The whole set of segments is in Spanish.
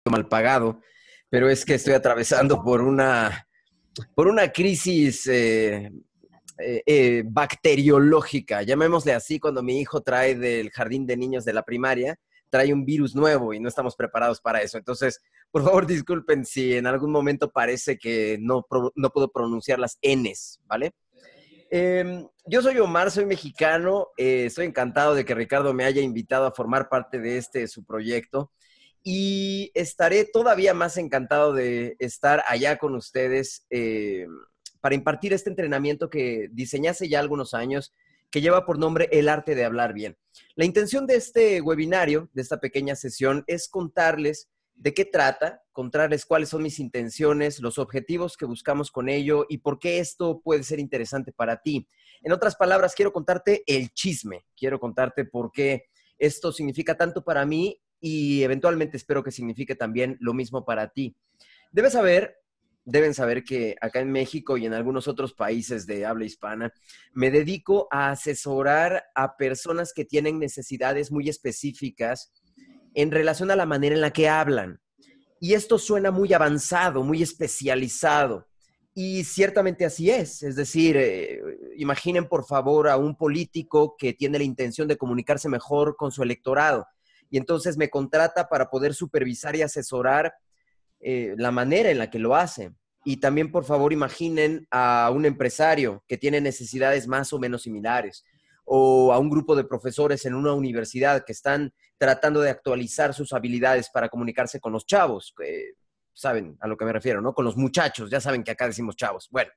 mal pagado, pero es que estoy atravesando por una crisis bacteriológica, llamémosle así, cuando mi hijo trae del jardín de niños de la primaria, trae un virus nuevo y no estamos preparados para eso. Entonces, por favor, disculpen si en algún momento parece que no puedo pronunciar las Ns, ¿vale? Yo soy Omar, soy mexicano, estoy encantado de que Ricardo me haya invitado a formar parte de su proyecto y estaré todavía más encantado de estar allá con ustedes para impartir este entrenamiento que diseñé hace ya algunos años, que lleva por nombre El Arte de Hablar Bien. La intención de este webinario, de esta pequeña sesión, es contarles de qué trata, contarles cuáles son mis intenciones, los objetivos que buscamos con ello y por qué esto puede ser interesante para ti. En otras palabras, quiero contarte el chisme, quiero contarte por qué esto significa tanto para mí y eventualmente espero que signifique también lo mismo para ti. Deben saber que acá en México y en algunos otros países de habla hispana, me dedico a asesorar a personas que tienen necesidades muy específicas en relación a la manera en la que hablan. Y esto suena muy avanzado, muy especializado. Y ciertamente así es. Es decir, imaginen por favor a un político que tiene la intención de comunicarse mejor con su electorado. Y entonces me contrata para poder supervisar y asesorar la manera en la que lo hace. Y también, por favor, imaginen a un empresario que tiene necesidades más o menos similares, o a un grupo de profesores en una universidad que están tratando de actualizar sus habilidades para comunicarse con los chavos. Saben a lo que me refiero, ¿no? Con los muchachos, ya saben que acá decimos chavos. Bueno,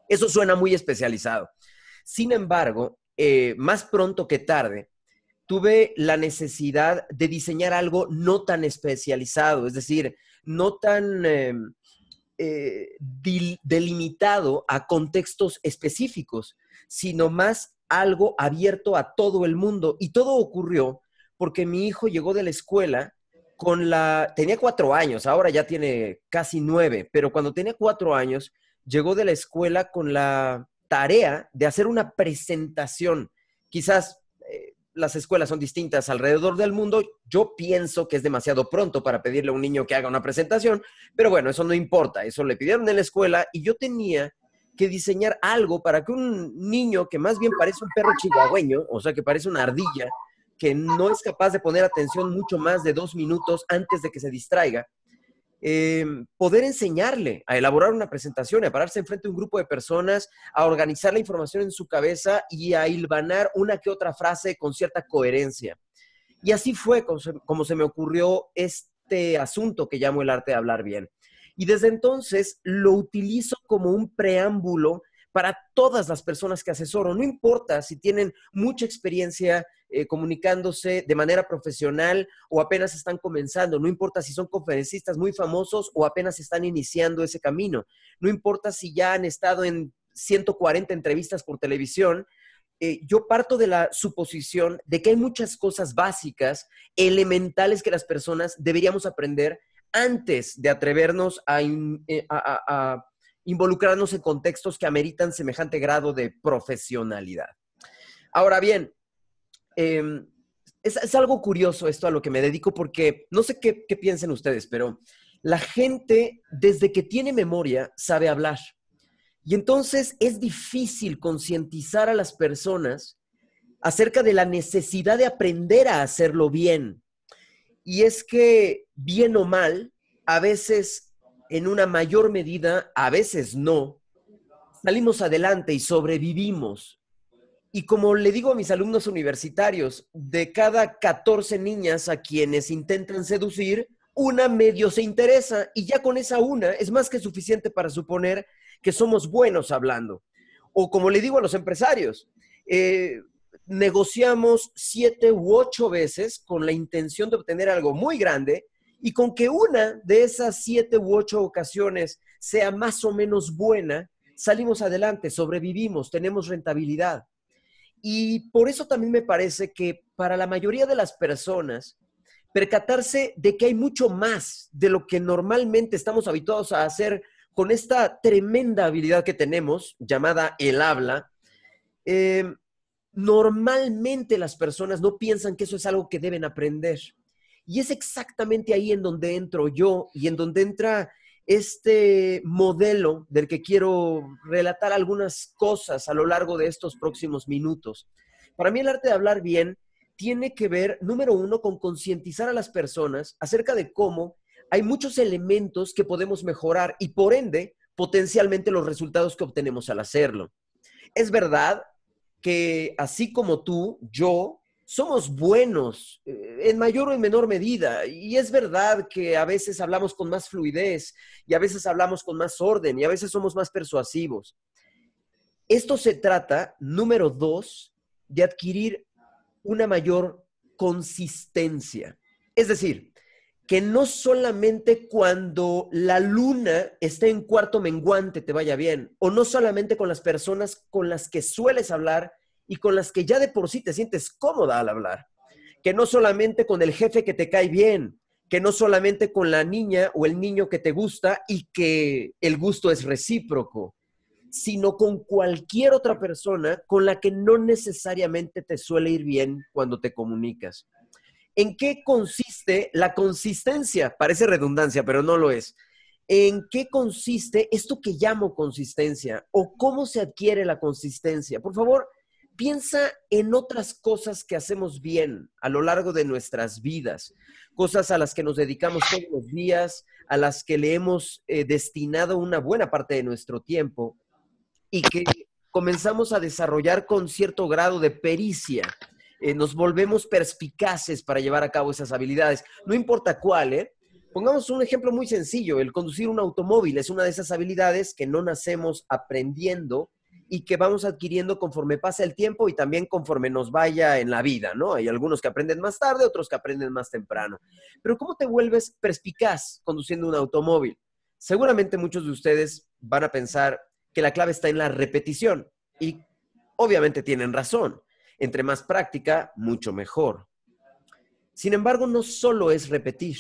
eso suena muy especializado. Sin embargo, más pronto que tarde, tuve la necesidad de diseñar algo no tan especializado, es decir, no tan delimitado a contextos específicos, sino más algo abierto a todo el mundo. Y todo ocurrió porque mi hijo llegó de la escuela tenía 4 años, ahora ya tiene casi 9, pero cuando tenía 4 años, llegó de la escuela con la tarea de hacer una presentación. Quizás las escuelas son distintas alrededor del mundo. Yo pienso que es demasiado pronto para pedirle a un niño que haga una presentación, pero bueno, eso no importa. Eso le pidieron en la escuela y yo tenía que diseñar algo para que un niño que más bien parece un perro chihuahueño, o sea, que parece una ardilla, que no es capaz de poner atención mucho más de 2 minutos antes de que se distraiga, poder enseñarle a elaborar una presentación, a pararse enfrente de un grupo de personas, a organizar la información en su cabeza y a hilvanar una que otra frase con cierta coherencia. Y así fue como se me ocurrió este asunto que llamo el arte de hablar bien. Y desde entonces lo utilizo como un preámbulo para todas las personas que asesoro. No importa si tienen mucha experiencia comunicándose de manera profesional o apenas están comenzando. No importa si son conferencistas muy famosos o apenas están iniciando ese camino. No importa si ya han estado en 140 entrevistas por televisión. Yo parto de la suposición de que hay muchas cosas básicas, elementales que las personas deberíamos aprender antes de atrevernos a involucrarnos en contextos que ameritan semejante grado de profesionalidad. Ahora bien, es algo curioso esto a lo que me dedico porque no sé qué piensen ustedes, pero la gente desde que tiene memoria sabe hablar. Y entonces es difícil concientizar a las personas acerca de la necesidad de aprender a hacerlo bien. Y es que, bien o mal, a veces en una mayor medida, a veces no, salimos adelante y sobrevivimos. Y como le digo a mis alumnos universitarios, de cada 14 niñas a quienes intentan seducir, una medio se interesa y ya con esa una es más que suficiente para suponer que somos buenos hablando. O como le digo a los empresarios, negociamos 7 u 8 veces con la intención de obtener algo muy grande y con que una de esas 7 u 8 ocasiones sea más o menos buena, salimos adelante, sobrevivimos, tenemos rentabilidad. Y por eso también me parece que para la mayoría de las personas, percatarse de que hay mucho más de lo que normalmente estamos habituados a hacer con esta tremenda habilidad que tenemos, llamada el habla, normalmente las personas no piensan que eso es algo que deben aprender. Y es exactamente ahí en donde entro yo y en donde entra este modelo del que quiero relatar algunas cosas a lo largo de estos próximos minutos. Para mí el arte de hablar bien tiene que ver, número uno, con concientizar a las personas acerca de cómo hay muchos elementos que podemos mejorar y por ende potencialmente los resultados que obtenemos al hacerlo. Es verdad que así como tú, yo, somos buenos en mayor o en menor medida. Y es verdad que a veces hablamos con más fluidez y a veces hablamos con más orden y a veces somos más persuasivos. Esto se trata, número dos, de adquirir una mayor consistencia. Es decir, que no solamente cuando la luna esté en cuarto menguante te vaya bien, o no solamente con las personas con las que sueles hablar y con las que ya de por sí te sientes cómoda al hablar, que no solamente con el jefe que te cae bien, que no solamente con la niña o el niño que te gusta y que el gusto es recíproco, sino con cualquier otra persona con la que no necesariamente te suele ir bien cuando te comunicas. ¿En qué consiste la consistencia? Parece redundancia, pero no lo es. ¿En qué consiste esto que llamo consistencia? ¿O cómo se adquiere la consistencia? Por favor, piensa en otras cosas que hacemos bien a lo largo de nuestras vidas, cosas a las que nos dedicamos todos los días, a las que le hemos destinado una buena parte de nuestro tiempo y que comenzamos a desarrollar con cierto grado de pericia. Nos volvemos perspicaces para llevar a cabo esas habilidades. No importa cuál, ¿eh? Pongamos un ejemplo muy sencillo. El conducir un automóvil es una de esas habilidades que no nacemos aprendiendo y que vamos adquiriendo conforme pasa el tiempo y también conforme nos vaya en la vida, ¿no? Hay algunos que aprenden más tarde, otros que aprenden más temprano. Pero ¿cómo te vuelves perspicaz conduciendo un automóvil? Seguramente muchos de ustedes van a pensar que la clave está en la repetición y obviamente tienen razón. Entre más práctica, mucho mejor. Sin embargo, no solo es repetir,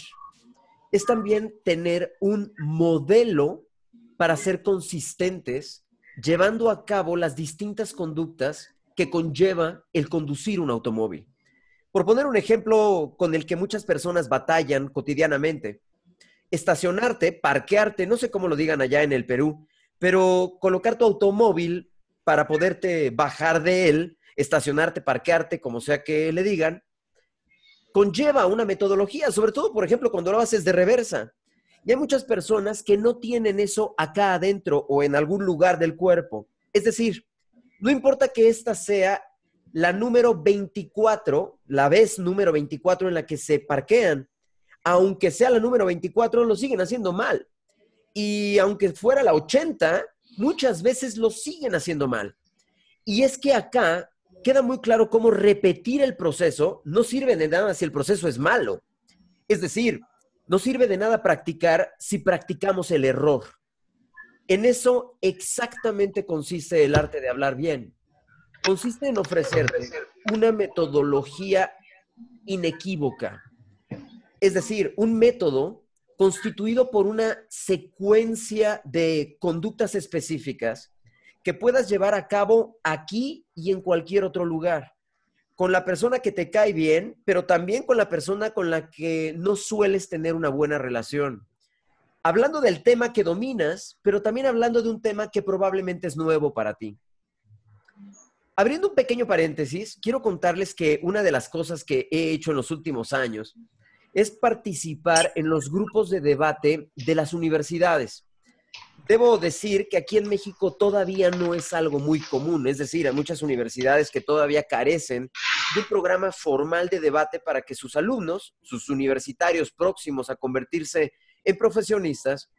es también tener un modelo para ser consistentes, llevando a cabo las distintas conductas que conlleva el conducir un automóvil. Por poner un ejemplo con el que muchas personas batallan cotidianamente, estacionarte, parquearte, no sé cómo lo digan allá en el Perú, pero colocar tu automóvil para poderte bajar de él, estacionarte, parquearte, como sea que le digan, conlleva una metodología, sobre todo, por ejemplo, cuando lo haces de reversa. Y hay muchas personas que no tienen eso acá adentro o en algún lugar del cuerpo. Es decir, no importa que esta sea la número 24, la vez número 24 en la que se parquean, aunque sea la número 24, lo siguen haciendo mal. Y aunque fuera la 80, muchas veces lo siguen haciendo mal. Y es que acá queda muy claro cómo repetir el proceso no sirve de nada si el proceso es malo. Es decir, no sirve de nada practicar si practicamos el error. En eso exactamente consiste el arte de hablar bien. Consiste en ofrecerte una metodología inequívoca. Es decir, un método constituido por una secuencia de conductas específicas que puedas llevar a cabo aquí y en cualquier otro lugar, con la persona que te cae bien, pero también con la persona con la que no sueles tener una buena relación. Hablando del tema que dominas, pero también hablando de un tema que probablemente es nuevo para ti. Abriendo un pequeño paréntesis, quiero contarles que una de las cosas que he hecho en los últimos años es participar en los grupos de debate de las universidades. Debo decir que aquí en México todavía no es algo muy común, es decir, hay muchas universidades que todavía carecen de un programa formal de debate para que sus alumnos, sus universitarios próximos a convertirse en profesionistas,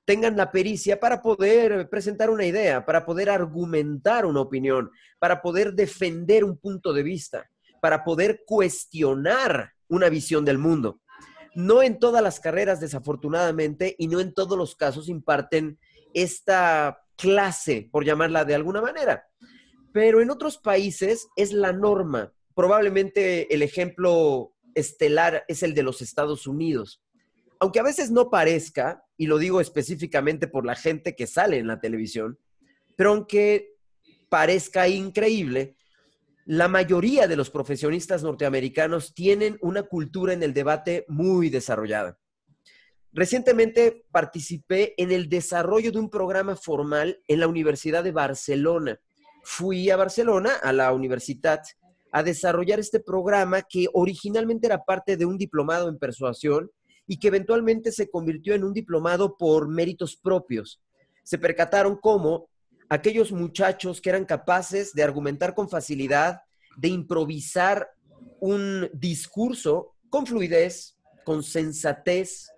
tengan la pericia para poder presentar una idea, para poder argumentar una opinión, para poder defender un punto de vista, para poder cuestionar una visión del mundo. No en todas las carreras, desafortunadamente, y no en todos los casos imparten esta clase, por llamarla de alguna manera. Pero en otros países es la norma. Probablemente el ejemplo estelar es el de los Estados Unidos. Aunque a veces no parezca, y lo digo específicamente por la gente que sale en la televisión, pero aunque parezca increíble, La mayoría de los profesionistas norteamericanos tienen una cultura en el debate muy desarrollada. Recientemente participé en el desarrollo de un programa formal en la Universidad de Barcelona. Fui a Barcelona, a la universidad, a desarrollar este programa que originalmente era parte de un diplomado en persuasión y que eventualmente se convirtió en un diplomado por méritos propios. Se percataron cómo aquellos muchachos que eran capaces de argumentar con facilidad, de improvisar un discurso con fluidez, con sensatez,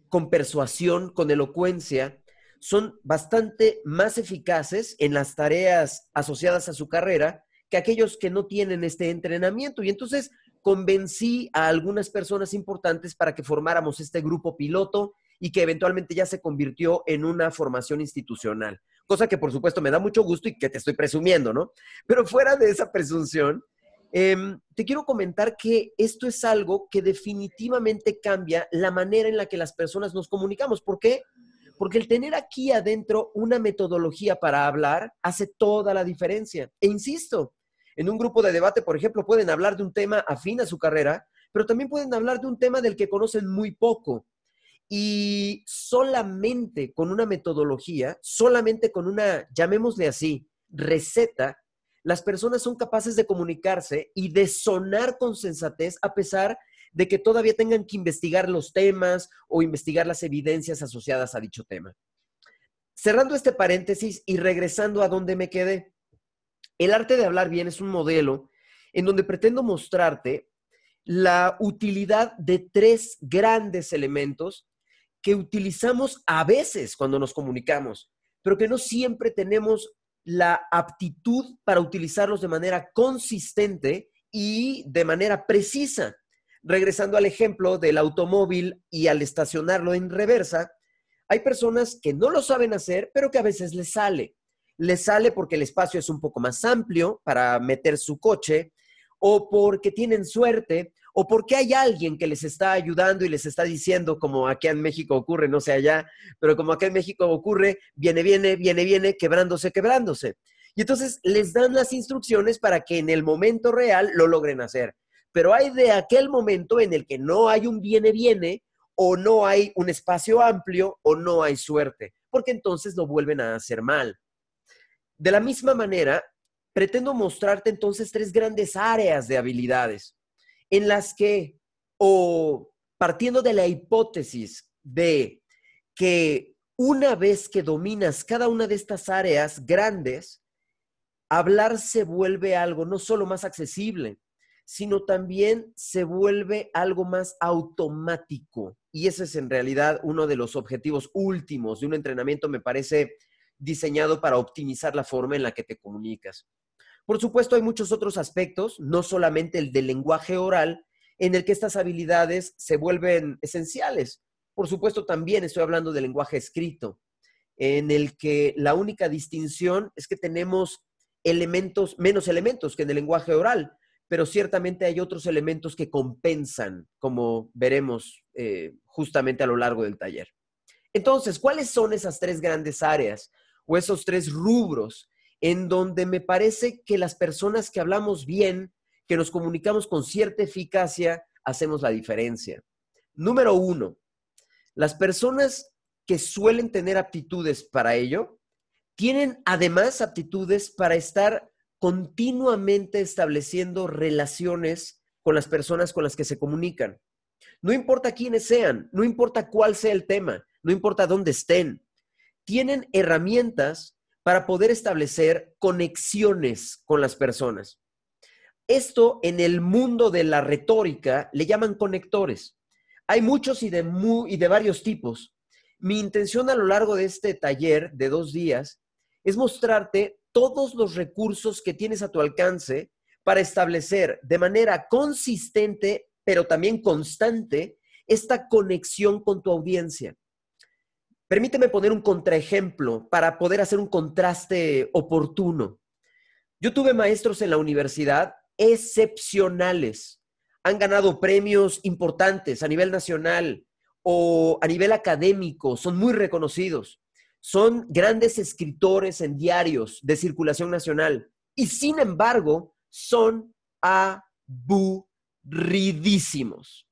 con persuasión, con elocuencia, son bastante más eficaces en las tareas asociadas a su carrera que aquellos que no tienen este entrenamiento. Y entonces convencí a algunas personas importantes para que formáramos este grupo piloto y que eventualmente ya se convirtió en una formación institucional. Cosa que por supuesto me da mucho gusto y que te estoy presumiendo, ¿no? Pero fuera de esa presunción, te quiero comentar que esto es algo que definitivamente cambia la manera en la que las personas nos comunicamos. ¿Por qué? Porque el tener aquí adentro una metodología para hablar hace toda la diferencia. E insisto, en un grupo de debate, por ejemplo, pueden hablar de un tema afín a su carrera, pero también pueden hablar de un tema del que conocen muy poco. Y solamente con una metodología, solamente con una, llamémosle así, receta, las personas son capaces de comunicarse y de sonar con sensatez a pesar de que todavía tengan que investigar los temas o investigar las evidencias asociadas a dicho tema. Cerrando este paréntesis y regresando a donde me quedé, el arte de hablar bien es un modelo en donde pretendo mostrarte la utilidad de tres grandes elementos que utilizamos a veces cuando nos comunicamos, pero que no siempre tenemos la aptitud para utilizarlos de manera consistente y de manera precisa. Regresando al ejemplo del automóvil y al estacionarlo en reversa, hay personas que no lo saben hacer, pero que a veces les sale. Les sale porque el espacio es un poco más amplio para meter su coche, o porque tienen suerte, o porque hay alguien que les está ayudando y les está diciendo, como aquí en México ocurre, no sé allá, pero como aquí en México ocurre, viene, quebrándose. Y entonces les dan las instrucciones para que en el momento real lo logren hacer. Pero hay de aquel momento en el que no hay un viene, o no hay un espacio amplio, o no hay suerte, porque entonces lo vuelven a hacer mal. De la misma manera, pretendo mostrarte entonces tres grandes áreas de habilidades en las que, o partiendo de la hipótesis de que una vez que dominas cada una de estas áreas grandes, hablar se vuelve algo no solo más accesible, sino también se vuelve algo más automático. Y ese es en realidad uno de los objetivos últimos de un entrenamiento, me parece, diseñado para optimizar la forma en la que te comunicas. Por supuesto, hay muchos otros aspectos, no solamente el del lenguaje oral, en el que estas habilidades se vuelven esenciales. Por supuesto, también estoy hablando del lenguaje escrito, en el que la única distinción es que tenemos menos elementos que en el lenguaje oral, pero ciertamente hay otros elementos que compensan, como veremos justamente a lo largo del taller. Entonces, ¿cuáles son esas tres grandes áreas o esos tres rubros en donde me parece que las personas que hablamos bien, que nos comunicamos con cierta eficacia, hacemos la diferencia? Número uno, las personas que suelen tener aptitudes para ello, tienen además aptitudes para estar continuamente estableciendo relaciones con las personas con las que se comunican. No importa quiénes sean, no importa cuál sea el tema, no importa dónde estén, tienen herramientas para poder establecer conexiones con las personas. Esto en el mundo de la retórica le llaman conectores. Hay muchos y de varios tipos. Mi intención a lo largo de este taller de 2 días es mostrarte todos los recursos que tienes a tu alcance para establecer de manera consistente, pero también constante, esta conexión con tu audiencia. Permíteme poner un contraejemplo para poder hacer un contraste oportuno. Yo tuve maestros en la universidad excepcionales. Han ganado premios importantes a nivel nacional o a nivel académico. Son muy reconocidos. Son grandes escritores en diarios de circulación nacional. Y sin embargo, son aburridísimos.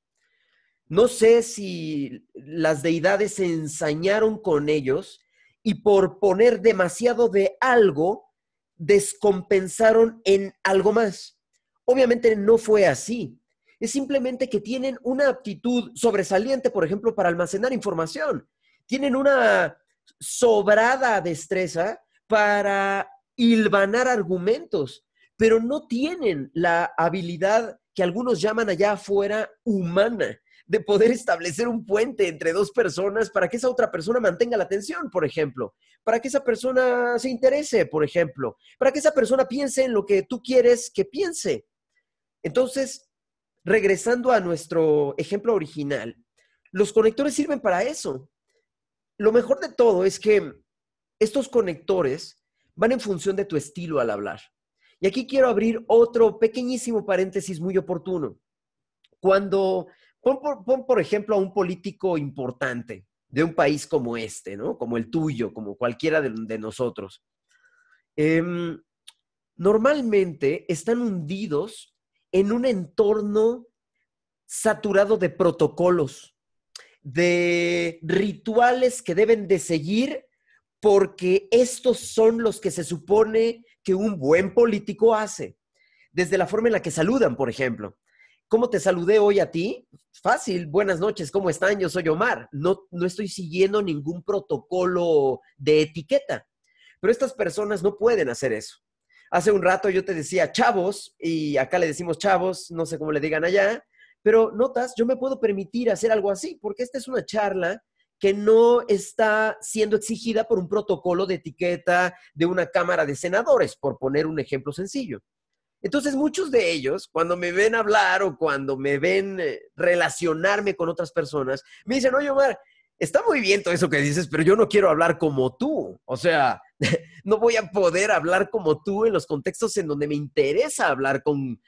No sé si las deidades se ensañaron con ellos y por poner demasiado de algo, descompensaron en algo más. Obviamente no fue así. Es simplemente que tienen una aptitud sobresaliente, por ejemplo, para almacenar información. Tienen una sobrada destreza para hilvanar argumentos, pero no tienen la habilidad que algunos llaman allá afuera humana, de poder establecer un puente entre dos personas para que esa otra persona mantenga la atención, por ejemplo, para que esa persona se interese, por ejemplo, para que esa persona piense en lo que tú quieres que piense. Entonces, regresando a nuestro ejemplo original, los conectores sirven para eso. Lo mejor de todo es que estos conectores van en función de tu estilo al hablar. Y aquí quiero abrir otro pequeñísimo paréntesis muy oportuno. Cuando pon por ejemplo, a un político importante de un país como este, ¿no? Como el tuyo, como cualquiera de nosotros. Normalmente están hundidos en un entorno saturado de protocolos, de rituales que deben de seguir porque estos son los que se supone que un buen político hace. Desde la forma en la que saludan, por ejemplo. ¿Cómo te saludé hoy a ti? Fácil, buenas noches, ¿cómo están? Yo soy Omar. No estoy siguiendo ningún protocolo de etiqueta. Pero estas personas no pueden hacer eso. Hace un rato yo te decía chavos, y acá le decimos chavos, no sé cómo le digan allá, pero notas, yo me puedo permitir hacer algo así, porque esta es una charla que no está siendo exigida por un protocolo de etiqueta de una Cámara de Senadores, por poner un ejemplo sencillo. Entonces, muchos de ellos, cuando me ven hablar o cuando me ven relacionarme con otras personas, me dicen, oye, Omar, está muy bien todo eso que dices, pero yo no quiero hablar como tú. O sea, no voy a poder hablar como tú en los contextos en donde me interesa hablar con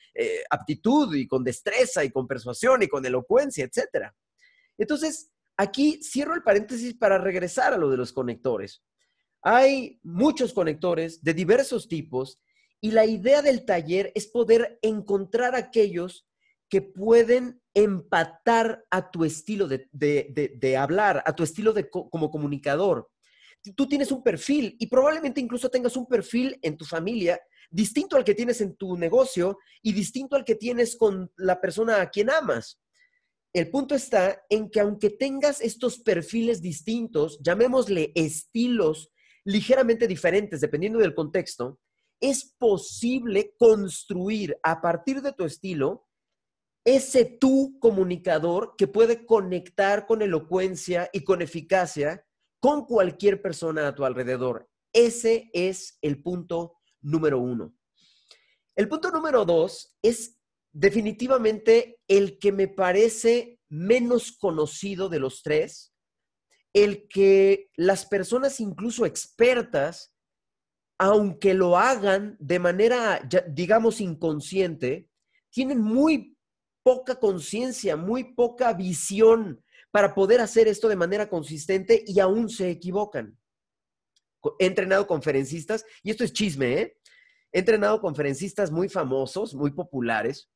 aptitud y con destreza y con persuasión y con elocuencia, etcétera. Entonces, aquí cierro el paréntesis para regresar a lo de los conectores. Hay muchos conectores de diversos tipos y la idea del taller es poder encontrar aquellos que pueden empatar a tu estilo de hablar, a tu estilo como comunicador. Tú tienes un perfil y probablemente incluso tengas un perfil en tu familia distinto al que tienes en tu negocio y distinto al que tienes con la persona a quien amas. El punto está en que aunque tengas estos perfiles distintos, llamémosle estilos ligeramente diferentes dependiendo del contexto, es posible construir a partir de tu estilo ese tú comunicador que puede conectar con elocuencia y con eficacia con cualquier persona a tu alrededor. Ese es el punto número 1. El punto número 2 es definitivamente el que me parece menos conocido de los tres, el que las personas incluso expertas, aunque lo hagan de manera, digamos, inconsciente, tienen muy poca conciencia, muy poca visión para poder hacer esto de manera consistente y aún se equivocan. He entrenado conferencistas, y esto es chisme, ¿eh? He entrenado conferencistas muy famosos, muy populares,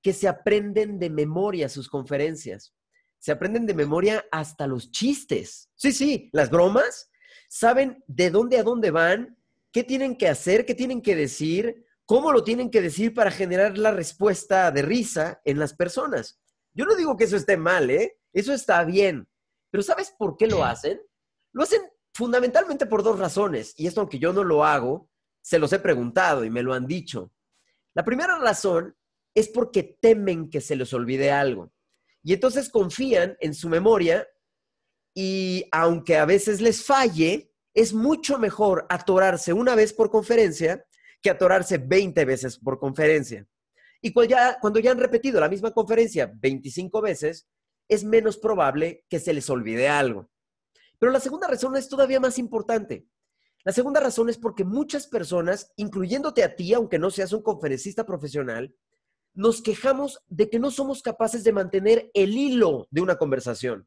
que se aprenden de memoria sus conferencias. Se aprenden de memoria hasta los chistes. Sí, sí, las bromas. Saben de dónde a dónde van, qué tienen que hacer, qué tienen que decir, cómo lo tienen que decir para generar la respuesta de risa en las personas. Yo no digo que eso esté mal, ¿eh? Eso está bien. Pero ¿sabes por qué lo hacen? Lo hacen fundamentalmente por dos razones. Y esto, aunque yo no lo hago, se los he preguntado y me lo han dicho. La primera razón es porque temen que se les olvide algo. Y entonces confían en su memoria y aunque a veces les falle, es mucho mejor atorarse una vez por conferencia que atorarse 20 veces por conferencia. Y cuando ya han repetido la misma conferencia 25 veces, es menos probable que se les olvide algo. Pero la segunda razón es todavía más importante. La segunda razón es porque muchas personas, incluyéndote a ti, aunque no seas un conferencista profesional, nos quejamos de que no somos capaces de mantener el hilo de una conversación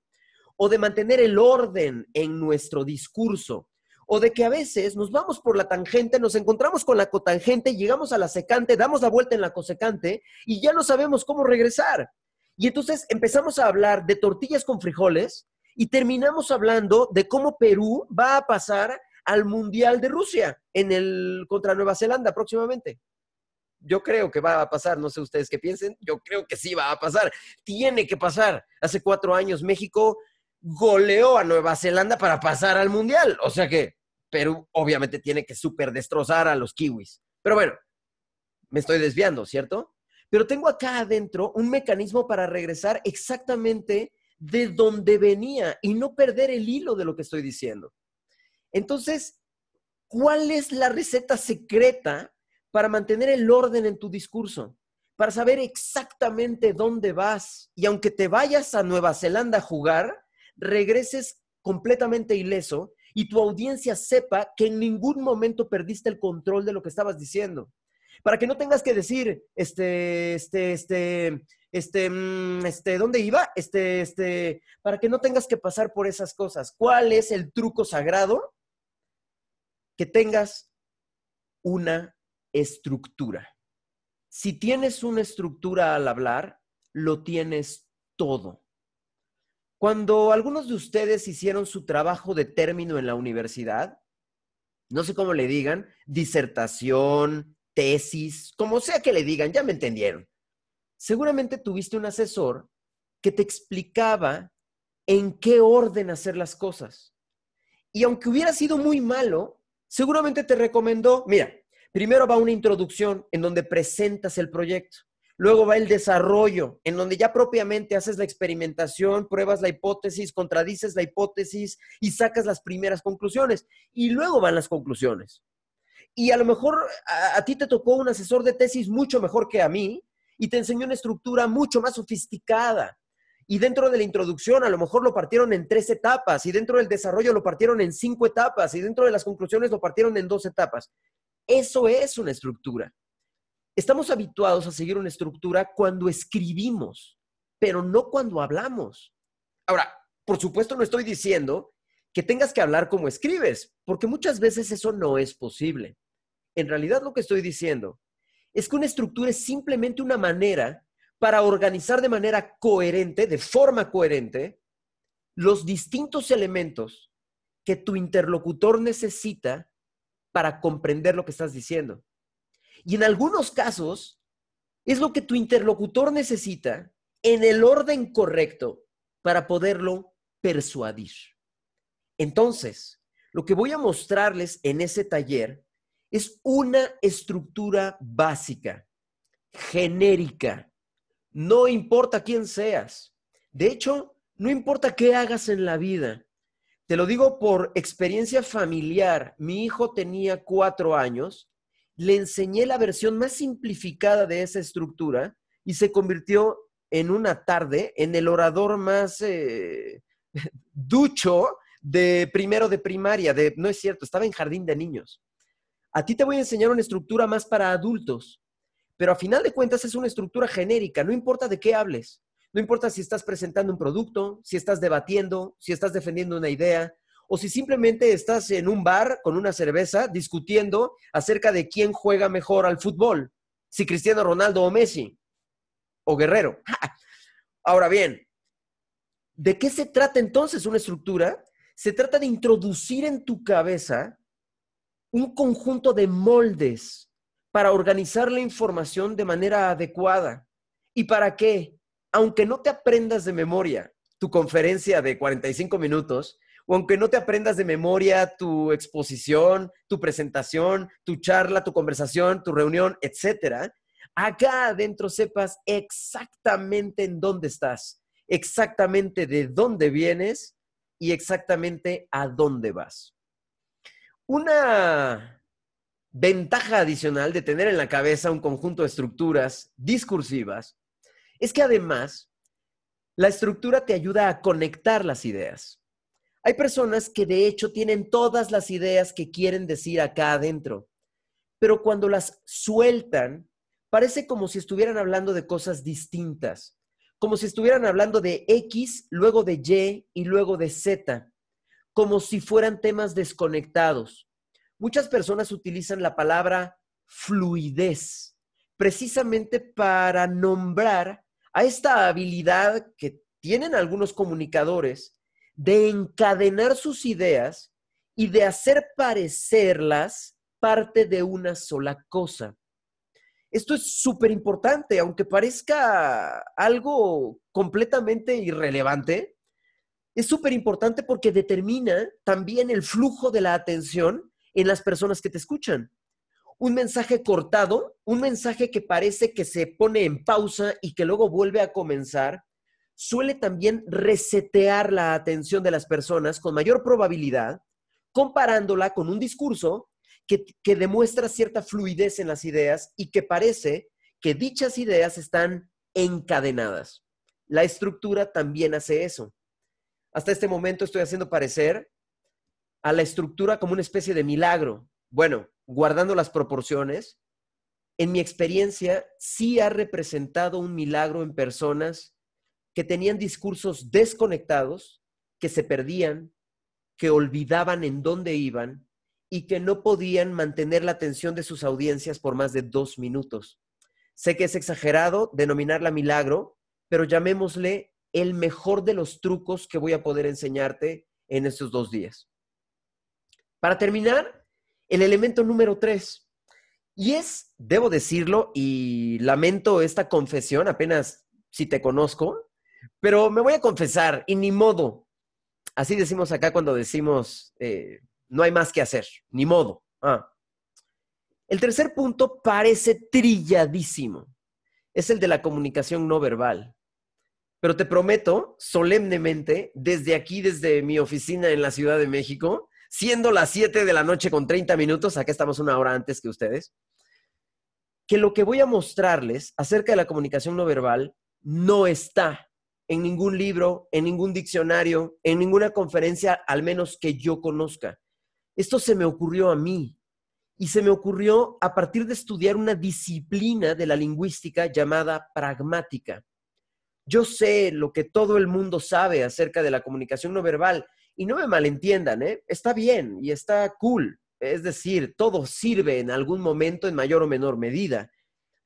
o de mantener el orden en nuestro discurso o de que a veces nos vamos por la tangente, nos encontramos con la cotangente, llegamos a la secante, damos la vuelta en la cosecante y ya no sabemos cómo regresar. Y entonces empezamos a hablar de tortillas con frijoles y terminamos hablando de cómo Perú va a pasar al Mundial de Rusia contra Nueva Zelanda próximamente. Yo creo que va a pasar, no sé ustedes qué piensen, yo creo que sí va a pasar, tiene que pasar. Hace 4 años México goleó a Nueva Zelanda para pasar al Mundial, o sea que Perú obviamente tiene que súper destrozar a los kiwis. Pero bueno, me estoy desviando, ¿cierto? Pero tengo acá adentro un mecanismo para regresar exactamente de donde venía y no perder el hilo de lo que estoy diciendo. Entonces, ¿cuál es la receta secreta para mantener el orden en tu discurso? Para saber exactamente dónde vas y aunque te vayas a Nueva Zelanda a jugar, regreses completamente ileso y tu audiencia sepa que en ningún momento perdiste el control de lo que estabas diciendo. Para que no tengas que decir, ¿dónde iba? Para que no tengas que pasar por esas cosas. ¿Cuál es el truco sagrado? Que tengas una estructura. Si tienes una estructura al hablar, lo tienes todo. Cuando algunos de ustedes hicieron su trabajo de término en la universidad, no sé cómo le digan, disertación, tesis, como sea que le digan, ya me entendieron. Seguramente tuviste un asesor que te explicaba en qué orden hacer las cosas. Y aunque hubiera sido muy malo, seguramente te recomendó, mira, primero va una introducción en donde presentas el proyecto. Luego va el desarrollo, en donde ya propiamente haces la experimentación, pruebas la hipótesis, contradices la hipótesis y sacas las primeras conclusiones. Y luego van las conclusiones. Y a lo mejor a ti te tocó un asesor de tesis mucho mejor que a mí y te enseñó una estructura mucho más sofisticada. Y dentro de la introducción a lo mejor lo partieron en 3 etapas y dentro del desarrollo lo partieron en 5 etapas y dentro de las conclusiones lo partieron en 2 etapas. Eso es una estructura. Estamos habituados a seguir una estructura cuando escribimos, pero no cuando hablamos. Ahora, por supuesto no estoy diciendo que tengas que hablar como escribes, porque muchas veces eso no es posible. En realidad lo que estoy diciendo es que una estructura es simplemente una manera para organizar de manera coherente, de forma coherente, los distintos elementos que tu interlocutor necesita para comprender lo que estás diciendo. Y en algunos casos, es lo que tu interlocutor necesita en el orden correcto para poderlo persuadir. Entonces, lo que voy a mostrarles en ese taller es una estructura básica, genérica. No importa quién seas. De hecho, no importa qué hagas en la vida. Te lo digo por experiencia familiar. Mi hijo tenía 4 años. Le enseñé la versión más simplificada de esa estructura y se convirtió en una tarde en el orador más ducho de primero de primaria. No es cierto, estaba en jardín de niños. A ti te voy a enseñar una estructura más para adultos, pero a final de cuentas es una estructura genérica, no importa de qué hables. No importa si estás presentando un producto, si estás debatiendo, si estás defendiendo una idea, o si simplemente estás en un bar con una cerveza discutiendo acerca de quién juega mejor al fútbol, si Cristiano Ronaldo o Messi, o Guerrero. Ahora bien, ¿de qué se trata entonces una estructura? Se trata de introducir en tu cabeza un conjunto de moldes para organizar la información de manera adecuada. ¿Y para qué? Aunque no te aprendas de memoria tu conferencia de 45 minutos, o aunque no te aprendas de memoria tu exposición, tu presentación, tu charla, tu conversación, tu reunión, etcétera, acá adentro sepas exactamente en dónde estás, exactamente de dónde vienes y exactamente a dónde vas. Una ventaja adicional de tener en la cabeza un conjunto de estructuras discursivas es que además la estructura te ayuda a conectar las ideas. Hay personas que de hecho tienen todas las ideas que quieren decir acá adentro, pero cuando las sueltan, parece como si estuvieran hablando de cosas distintas, como si estuvieran hablando de X, luego de Y y luego de Z, como si fueran temas desconectados. Muchas personas utilizan la palabra fluidez precisamente para nombrar a esta habilidad que tienen algunos comunicadores de encadenar sus ideas y de hacer parecerlas parte de una sola cosa. Esto es súper importante, aunque parezca algo completamente irrelevante, es súper importante porque determina también el flujo de la atención en las personas que te escuchan. Un mensaje cortado, un mensaje que parece que se pone en pausa y que luego vuelve a comenzar, suele también resetear la atención de las personas con mayor probabilidad, comparándola con un discurso que demuestra cierta fluidez en las ideas y que parece que dichas ideas están encadenadas. La estructura también hace eso. Hasta este momento estoy haciendo parecer a la estructura como una especie de milagro. Bueno, guardando las proporciones, en mi experiencia sí ha representado un milagro en personas que tenían discursos desconectados, que se perdían, que olvidaban en dónde iban y que no podían mantener la atención de sus audiencias por más de 2 minutos. Sé que es exagerado denominarla milagro, pero llamémosle el mejor de los trucos que voy a poder enseñarte en estos 2 días. Para terminar, el elemento número 3. Y es, debo decirlo, y lamento esta confesión, apenas si te conozco, pero me voy a confesar, y ni modo. Así decimos acá cuando decimos, no hay más que hacer, ni modo. El tercer punto parece trilladísimo. Es el de la comunicación no verbal. Pero te prometo, solemnemente, desde aquí, desde mi oficina en la Ciudad de México, siendo las 7 de la noche con 30 minutos, acá estamos una hora antes que ustedes, que lo que voy a mostrarles acerca de la comunicación no verbal no está en ningún libro, en ningún diccionario, en ninguna conferencia, al menos que yo conozca. Esto se me ocurrió a mí y se me ocurrió a partir de estudiar una disciplina de la lingüística llamada pragmática. Yo sé lo que todo el mundo sabe acerca de la comunicación no verbal y no me malentiendan, está bien y está cool. Es decir, todo sirve en algún momento en mayor o menor medida.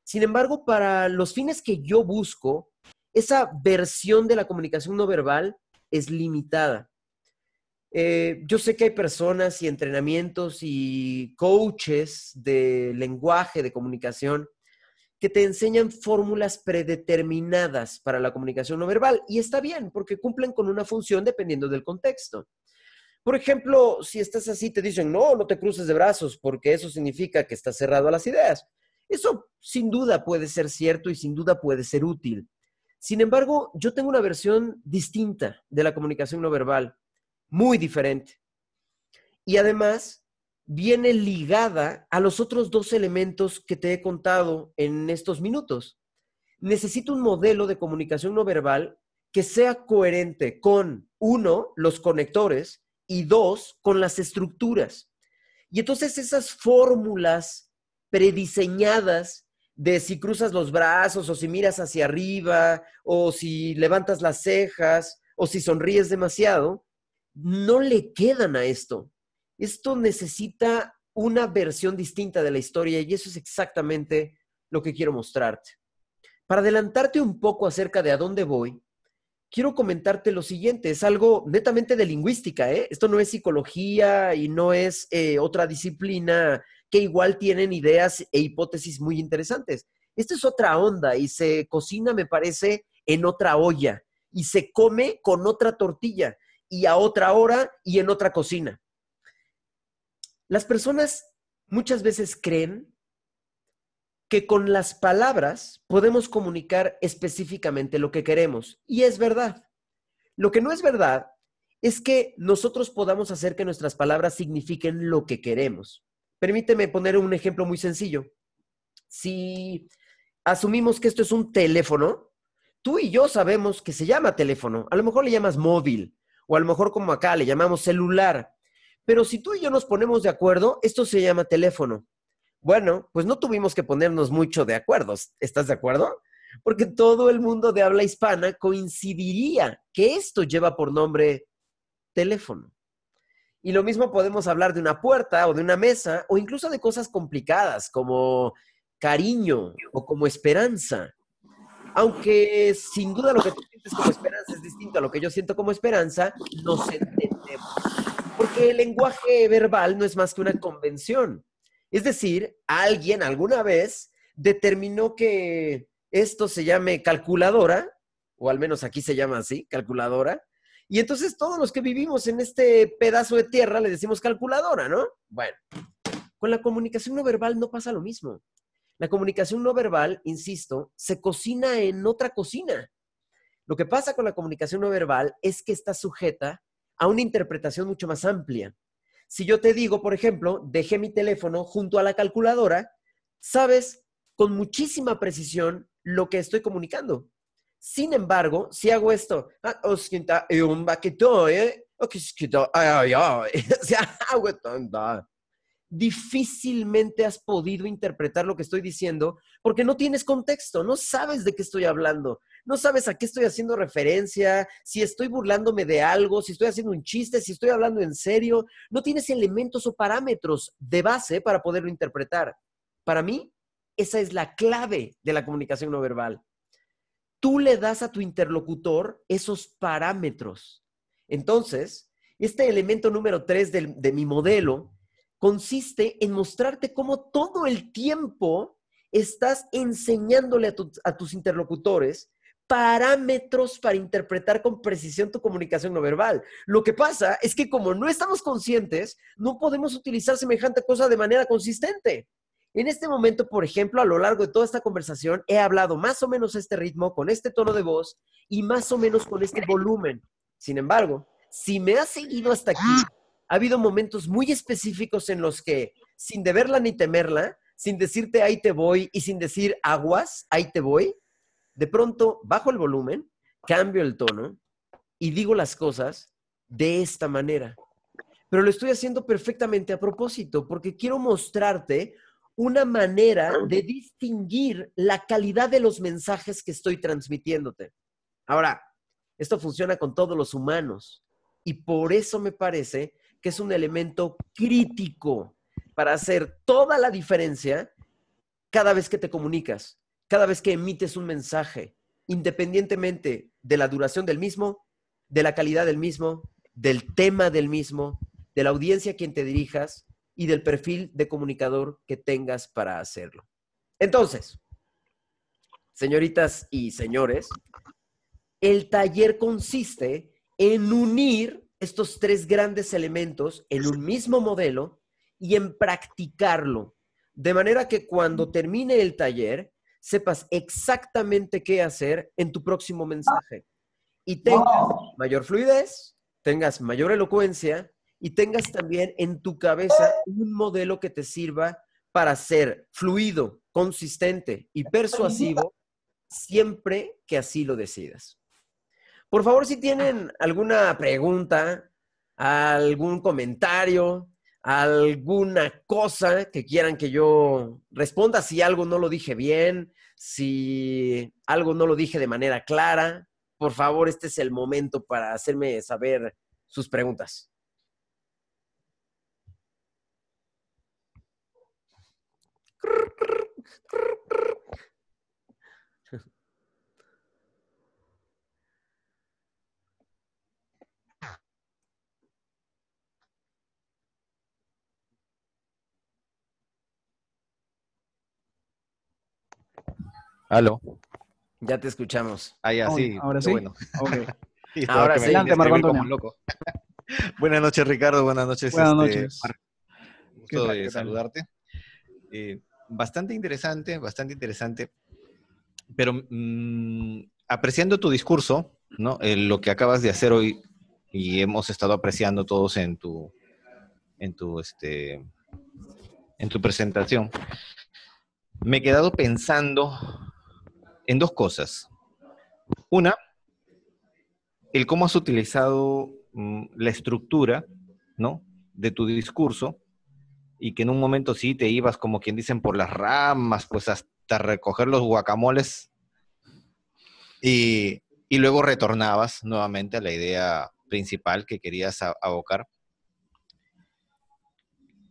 Sin embargo, para los fines que yo busco, esa versión de la comunicación no verbal es limitada. Yo sé que hay personas y entrenamientos y coaches de lenguaje, de comunicación, que te enseñan fórmulas predeterminadas para la comunicación no verbal. Y está bien, porque cumplen con una función dependiendo del contexto. Por ejemplo, si estás así, te dicen, no te cruces de brazos, porque eso significa que estás cerrado a las ideas. Eso sin duda puede ser cierto y sin duda puede ser útil. Sin embargo, yo tengo una versión distinta de la comunicación no verbal, muy diferente. Y además, viene ligada a los otros 2 elementos que te he contado en estos minutos. Necesito un modelo de comunicación no verbal que sea coherente con, 1, los conectores y 2, con las estructuras. Y entonces esas fórmulas prediseñadas de si cruzas los brazos o si miras hacia arriba o si levantas las cejas o si sonríes demasiado, no le quedan a esto. Esto necesita una versión distinta de la historia y eso es exactamente lo que quiero mostrarte. Para adelantarte un poco acerca de a dónde voy, quiero comentarte lo siguiente. Es algo netamente de lingüística, ¿eh? Esto no es psicología y no es otra disciplina que igual tienen ideas e hipótesis muy interesantes. Esto es otra onda y se cocina, me parece, en otra olla y se come con otra tortilla y a otra hora y en otra cocina. Las personas muchas veces creen que con las palabras podemos comunicar específicamente lo que queremos. Y es verdad. Lo que no es verdad es que nosotros podamos hacer que nuestras palabras signifiquen lo que queremos. Permíteme poner un ejemplo muy sencillo. Si asumimos que esto es un teléfono, tú y yo sabemos que se llama teléfono. A lo mejor le llamas móvil o a lo mejor como acá le llamamos celular. Pero si tú y yo nos ponemos de acuerdo, esto se llama teléfono. Bueno, pues no tuvimos que ponernos mucho de acuerdo. ¿Estás de acuerdo? Porque todo el mundo de habla hispana coincidiría que esto lleva por nombre teléfono. Y lo mismo podemos hablar de una puerta o de una mesa o incluso de cosas complicadas como cariño o como esperanza. Aunque sin duda lo que tú sientes como esperanza es distinto a lo que yo siento como esperanza, nos entendemos. Porque el lenguaje verbal no es más que una convención. Es decir, alguien alguna vez determinó que esto se llame calculadora, o al menos aquí se llama así, calculadora, y entonces todos los que vivimos en este pedazo de tierra le decimos calculadora, ¿no? Bueno, con la comunicación no verbal no pasa lo mismo. La comunicación no verbal, insisto, se cocina en otra cocina. Lo que pasa con la comunicación no verbal es que está sujeta a una interpretación mucho más amplia. Si yo te digo, por ejemplo, dejé mi teléfono junto a la calculadora, sabes con muchísima precisión lo que estoy comunicando. Sin embargo, si hago esto, difícilmente has podido interpretar lo que estoy diciendo porque no tienes contexto, no sabes de qué estoy hablando, no sabes a qué estoy haciendo referencia, si estoy burlándome de algo, si estoy haciendo un chiste, si estoy hablando en serio, no tienes elementos o parámetros de base para poderlo interpretar. Para mí, esa es la clave de la comunicación no verbal. Tú le das a tu interlocutor esos parámetros. Entonces, este elemento número 3 de mi modelo consiste en mostrarte cómo todo el tiempo estás enseñándole a tus interlocutores parámetros para interpretar con precisión tu comunicación no verbal. Lo que pasa es que como no estamos conscientes, no podemos utilizar semejante cosa de manera consistente. En este momento, por ejemplo, a lo largo de toda esta conversación, he hablado más o menos a este ritmo, con este tono de voz y más o menos con este volumen. Sin embargo, si me has seguido hasta aquí, ha habido momentos muy específicos en los que, sin deberla ni temerla, sin decirte ahí te voy y sin decir aguas, ahí te voy, de pronto bajo el volumen, cambio el tono y digo las cosas de esta manera. Pero lo estoy haciendo perfectamente a propósito porque quiero mostrarte una manera de distinguir la calidad de los mensajes que estoy transmitiéndote. Ahora, esto funciona con todos los humanos y por eso me parece que es un elemento crítico para hacer toda la diferencia cada vez que te comunicas, cada vez que emites un mensaje, independientemente de la duración del mismo, de la calidad del mismo, del tema del mismo, de la audiencia a quien te dirijas y del perfil de comunicador que tengas para hacerlo. Entonces, señoritas y señores, el taller consiste en unir estos tres grandes elementos en un mismo modelo y en practicarlo, de manera que cuando termine el taller sepas exactamente qué hacer en tu próximo mensaje y tengas mayor fluidez, tengas mayor elocuencia y tengas también en tu cabeza un modelo que te sirva para ser fluido, consistente y persuasivo siempre que así lo decidas. Por favor, si tienen alguna pregunta, algún comentario, alguna cosa que quieran que yo responda, si algo no lo dije bien, si algo no lo dije de manera clara, por favor, este es el momento para hacerme saber sus preguntas. Aló. Ya te escuchamos. Ah, ya, sí, Ahora qué sí. bueno. Ok. Y estaba Ahora que me sí. quería Adelante, Marco escribir como Antonio. loco. Buenas noches, Ricardo. Buenas noches, Buenas noches. Marco. ¿Qué Gusto tal? de ¿Qué tal? saludarte. Bastante interesante, pero apreciando tu discurso, ¿no? Lo que acabas de hacer hoy y hemos estado apreciando todos en tu, en tu presentación, me he quedado pensando en dos cosas. Una, el cómo has utilizado la estructura, ¿no? De tu discurso y que en un momento sí te ibas como quien dicen por las ramas, pues hasta recoger los guacamoles y luego retornabas nuevamente a la idea principal que querías abocar.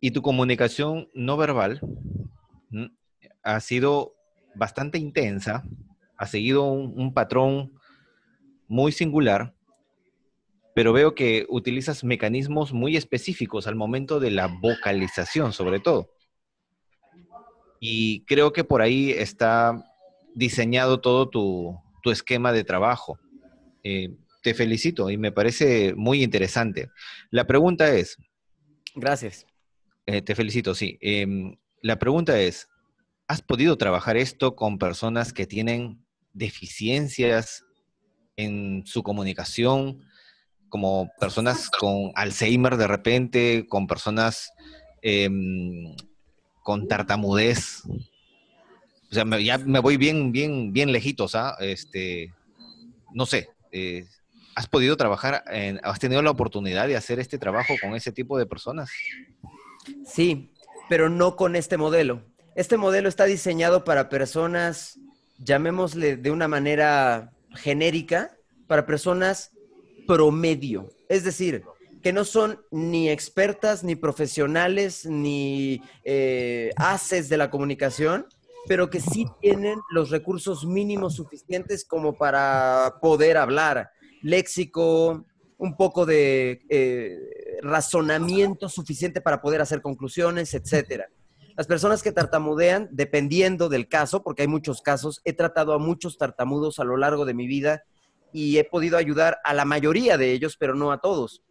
Y tu comunicación no verbal ¿m? Ha sido bastante intensa, ha seguido un patrón muy singular, pero veo que utilizas mecanismos muy específicos al momento de la vocalización, sobre todo. Y creo que por ahí está diseñado todo tu esquema de trabajo. Te felicito y me parece muy interesante. La pregunta es, Gracias. te felicito, sí. La pregunta es, ¿has podido trabajar esto con personas que tienen deficiencias en su comunicación, como personas con Alzheimer de repente, con personas con tartamudez? O sea, ya me voy bien, bien, bien lejitos, ¿ah? No sé, ¿has podido trabajar, has tenido la oportunidad de hacer este trabajo con ese tipo de personas? Sí, pero no con este modelo. Este modelo está diseñado para personas, llamémosle de una manera genérica, para personas promedio. Es decir, que no son ni expertas, ni profesionales, ni haces de la comunicación, pero que sí tienen los recursos mínimos suficientes como para poder hablar. Léxico, un poco de razonamiento suficiente para poder hacer conclusiones, etcétera. Las personas que tartamudean, dependiendo del caso, porque hay muchos casos, he tratado a muchos tartamudos a lo largo de mi vida y he podido ayudar a la mayoría de ellos, pero no a todos.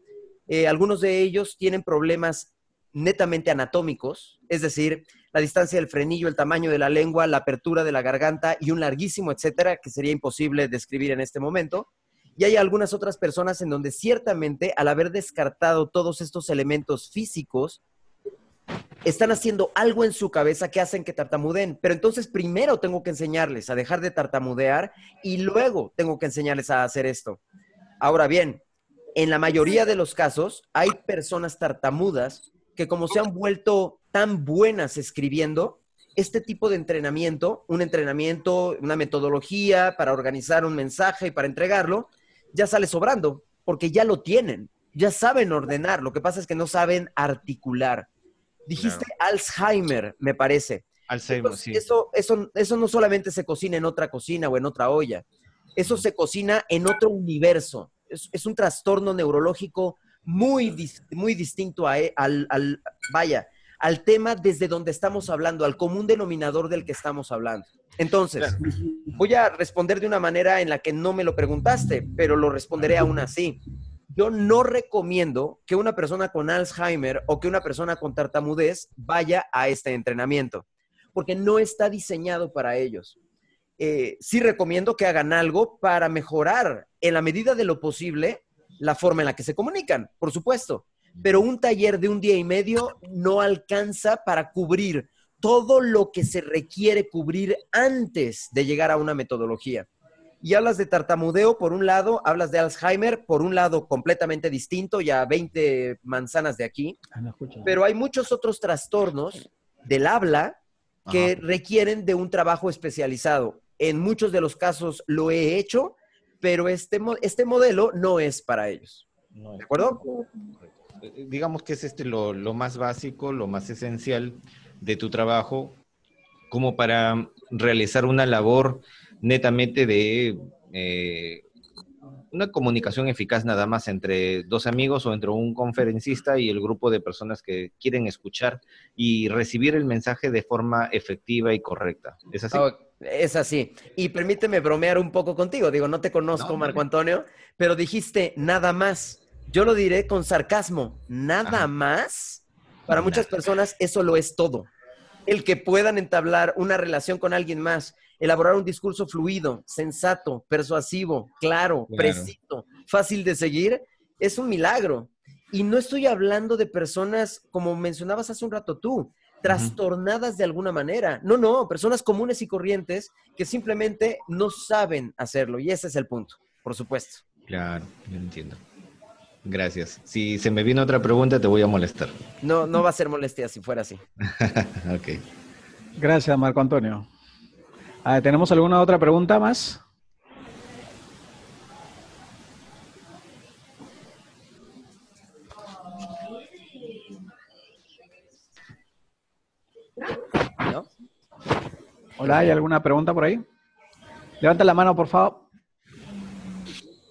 Algunos de ellos tienen problemas netamente anatómicos, es decir, la distancia del frenillo, el tamaño de la lengua, la apertura de la garganta y un larguísimo etcétera que sería imposible describir en este momento. Y hay algunas otras personas en donde ciertamente al haber descartado todos estos elementos físicos, están haciendo algo en su cabeza que hacen que tartamudeen. Pero entonces primero tengo que enseñarles a dejar de tartamudear y luego tengo que enseñarles a hacer esto. Ahora bien, en la mayoría de los casos hay personas tartamudas que como se han vuelto tan buenas escribiendo, este tipo de entrenamiento, un entrenamiento, una metodología para organizar un mensaje y para entregarlo, ya sale sobrando, porque ya lo tienen, ya saben ordenar, lo que pasa es que no saben articular. Dijiste Claro. Alzheimer, me parece. Alzheimer, sí. Eso no solamente se cocina en otra cocina o en otra olla, eso se cocina en otro universo. Es un trastorno neurológico muy distinto vaya, al tema desde donde estamos hablando, al común denominador del que estamos hablando. Entonces, Claro. voy a responder de una manera en la que no me lo preguntaste, pero lo responderé aún así. Yo no recomiendo que una persona con Alzheimer o que una persona con tartamudez vaya a este entrenamiento, porque no está diseñado para ellos. Sí recomiendo que hagan algo para mejorar en la medida de lo posible la forma en la que se comunican, por supuesto. Pero un taller de un día y medio no alcanza para cubrir todo lo que se requiere cubrir antes de llegar a una metodología. Y hablas de tartamudeo por un lado, hablas de Alzheimer por un lado completamente distinto, ya 20 manzanas de aquí, pero hay muchos otros trastornos del habla Ajá. que requieren de un trabajo especializado. En muchos de los casos lo he hecho, pero este modelo no es para ellos. No ¿De es. acuerdo? Digamos que es lo más básico, lo más esencial de tu trabajo, como para realizar una labor netamente de una comunicación eficaz nada más entre dos amigos o entre un conferencista y el grupo de personas que quieren escuchar y recibir el mensaje de forma efectiva y correcta. ¿Es así? Oh, es así. Y permíteme bromear un poco contigo. Digo, no te conozco, No, Marco dale. Antonio, pero dijiste nada más. Yo lo diré con sarcasmo. Nada Ajá. más. Para muchas Nada. personas eso lo es todo. El que puedan entablar una relación con alguien más, elaborar un discurso fluido, sensato, persuasivo, claro, Claro. preciso, fácil de seguir, es un milagro. Y no estoy hablando de personas, como mencionabas hace un rato tú, Ujú. trastornadas de alguna manera. No, no, personas comunes y corrientes que simplemente no saben hacerlo. Y ese es el punto, por supuesto. Claro, yo entiendo. Gracias. Si se me viene otra pregunta, te voy a molestar. No, no va a ser molestia si fuera así. Ok. Gracias, Marco Antonio. ¿Tenemos alguna otra pregunta más? Hola, ¿hay alguna pregunta por ahí? Levanta la mano, por favor.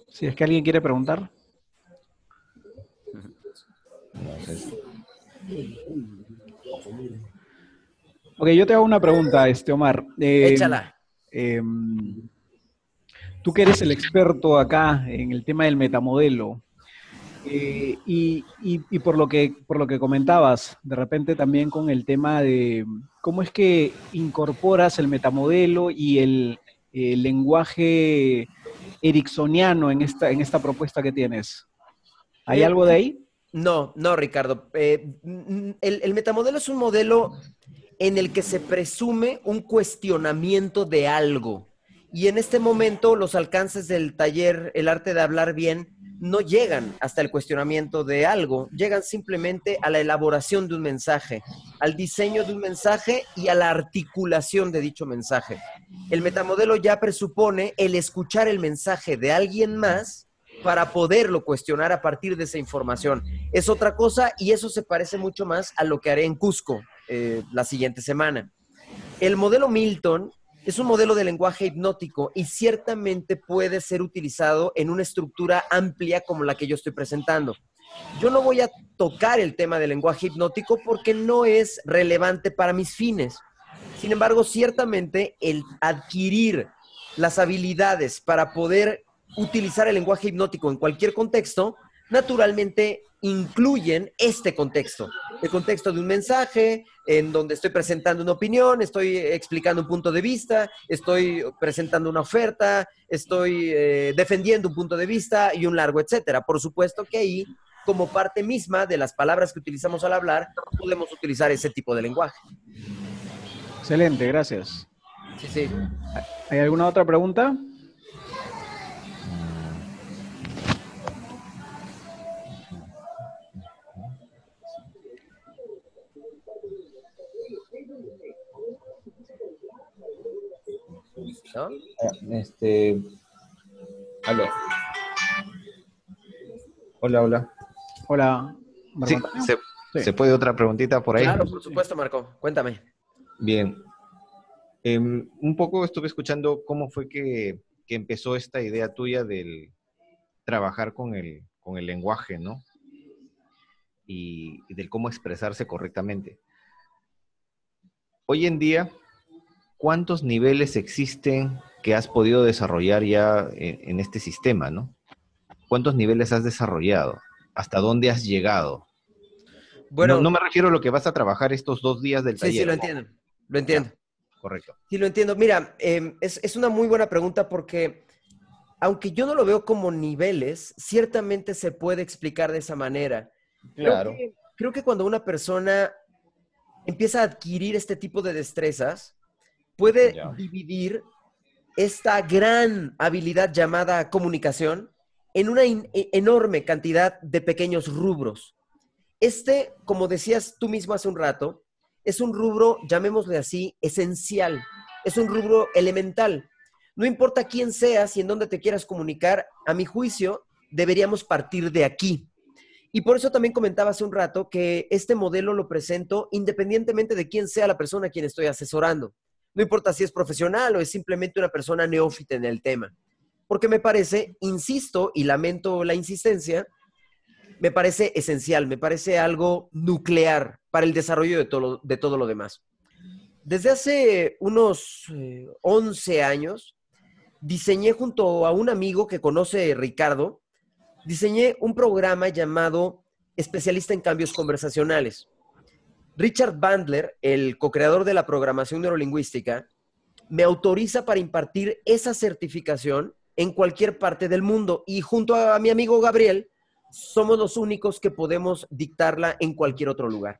Si es que alguien quiere preguntar. Ok, yo te hago una pregunta, Omar. Échala. Tú que eres el experto acá en el tema del metamodelo, y por lo que comentabas, de repente también con el tema de cómo es que incorporas el metamodelo y el lenguaje ericksoniano en esta propuesta que tienes. ¿Hay algo de ahí? No, Ricardo. El metamodelo es un modelo en el que se presume un cuestionamiento de algo. Y en este momento los alcances del taller El arte de hablar bien no llegan hasta el cuestionamiento de algo, llegan simplemente a la elaboración de un mensaje, al diseño de un mensaje y a la articulación de dicho mensaje. El metamodelo ya presupone el escuchar el mensaje de alguien más para poderlo cuestionar a partir de esa información. Es otra cosa y eso se parece mucho más a lo que haré en Cusco la siguiente semana. El modelo Milton es un modelo de lenguaje hipnótico y ciertamente puede ser utilizado en una estructura amplia como la que yo estoy presentando. Yo no voy a tocar el tema del lenguaje hipnótico porque no es relevante para mis fines. Sin embargo, ciertamente el adquirir las habilidades para poder utilizar el lenguaje hipnótico en cualquier contexto, naturalmente incluyen este contexto. El contexto de un mensaje, en donde estoy presentando una opinión, estoy explicando un punto de vista, estoy presentando una oferta, estoy defendiendo un punto de vista y un largo etcétera. Por supuesto que ahí, como parte misma de las palabras que utilizamos al hablar, podemos utilizar ese tipo de lenguaje. Excelente, gracias. Sí, sí. ¿Hay alguna otra pregunta? ¿No? Aló. Hola. Hola. Sí, ¿se puede otra preguntita por ahí? Claro, por supuesto, Marco. Cuéntame. Bien. Un poco estuve escuchando cómo fue que empezó esta idea tuya del trabajar con el lenguaje, ¿no? Y del cómo expresarse correctamente. Hoy en día, ¿cuántos niveles existen que has podido desarrollar ya en este sistema, ¿no? ¿Cuántos niveles has desarrollado? ¿Hasta dónde has llegado? Bueno, no me refiero a lo que vas a trabajar estos 2 días del taller. Sí, lo entiendo. Lo entiendo. Ya, correcto. Sí, lo entiendo. Mira, es una muy buena pregunta porque, aunque yo no lo veo como niveles, ciertamente se puede explicar de esa manera. Claro. Creo que cuando una persona empieza a adquirir este tipo de destrezas, puede dividir esta gran habilidad llamada comunicación en una enorme cantidad de pequeños rubros. Como decías tú mismo hace un rato, es un rubro, llamémosle así, esencial. Es un rubro elemental. No importa quién seas y en dónde te quieras comunicar, a mi juicio, deberíamos partir de aquí. Y por eso también comentaba hace un rato que este modelo lo presento independientemente de quién sea la persona a quien estoy asesorando. No importa si es profesional o es simplemente una persona neófita en el tema. Porque me parece, insisto y lamento la insistencia, me parece esencial, me parece algo nuclear para el desarrollo de todo lo demás. Desde hace unos 11 años, diseñé junto a un amigo que conoce Ricardo, diseñé un programa llamado Especialista en Cambios Conversacionales. Richard Bandler, el co-creador de la programación neurolingüística, me autoriza para impartir esa certificación en cualquier parte del mundo y junto a mi amigo Gabriel, somos los únicos que podemos dictarla en cualquier otro lugar.